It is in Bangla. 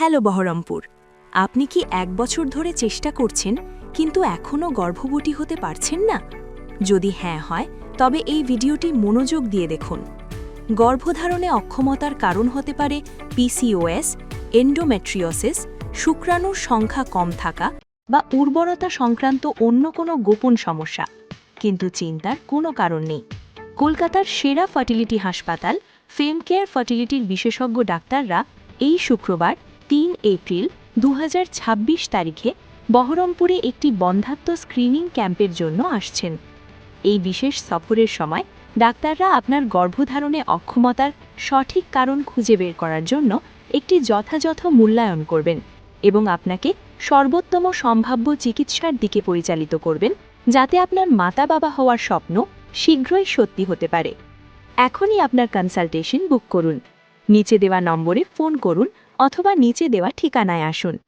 হ্যালো বহরমপুর, আপনি কি ১ বছর ধরে চেষ্টা করছেন কিন্তু এখনও গর্ভবতী হতে পারছেন না? যদি হ্যাঁ হয় তবে এই ভিডিওটি মনোযোগ দিয়ে দেখুন। গর্ভধারণে অক্ষমতার কারণ হতে পারে পিসিওএস, এন্ডোমেট্রিওসিস, শুক্রাণুর সংখ্যা কম থাকা বা উর্বরতা সংক্রান্ত অন্য কোনো গোপন সমস্যা। কিন্তু চিন্তার কোনো কারণ নেই। কলকাতার সেরা ফার্টিলিটি হাসপাতাল ফেমকেয়ার ফার্টিলিটির বিশেষজ্ঞ ডাক্তাররা এই শুক্রবার ৩ এপ্রিল ২০২৬ তারিখে বহরমপুরে একটি বন্ধ্যাত্ব স্ক্রিনিং ক্যাম্পের জন্য আসছেন। এই বিশেষ সফরের সময় ডাক্তাররা আপনার গর্ভধারণে অক্ষমতার সঠিক কারণ খুঁজে বের করার জন্য একটি যথাযথ মূল্যায়ন করবেন এবং আপনাকে সর্বোত্তম সম্ভাব্য চিকিৎসার দিকে পরিচালিত করবেন, যাতে আপনার মাতা-বাবা হওয়ার স্বপ্ন শীঘ্রই সত্যি হতে পারে। এখনই আপনার কনসালটেশন বুক করুন। নিচে দেওয়া নম্বরে ফোন করুন অথবা নিচে দেওয়া ঠিকানায় আসুন।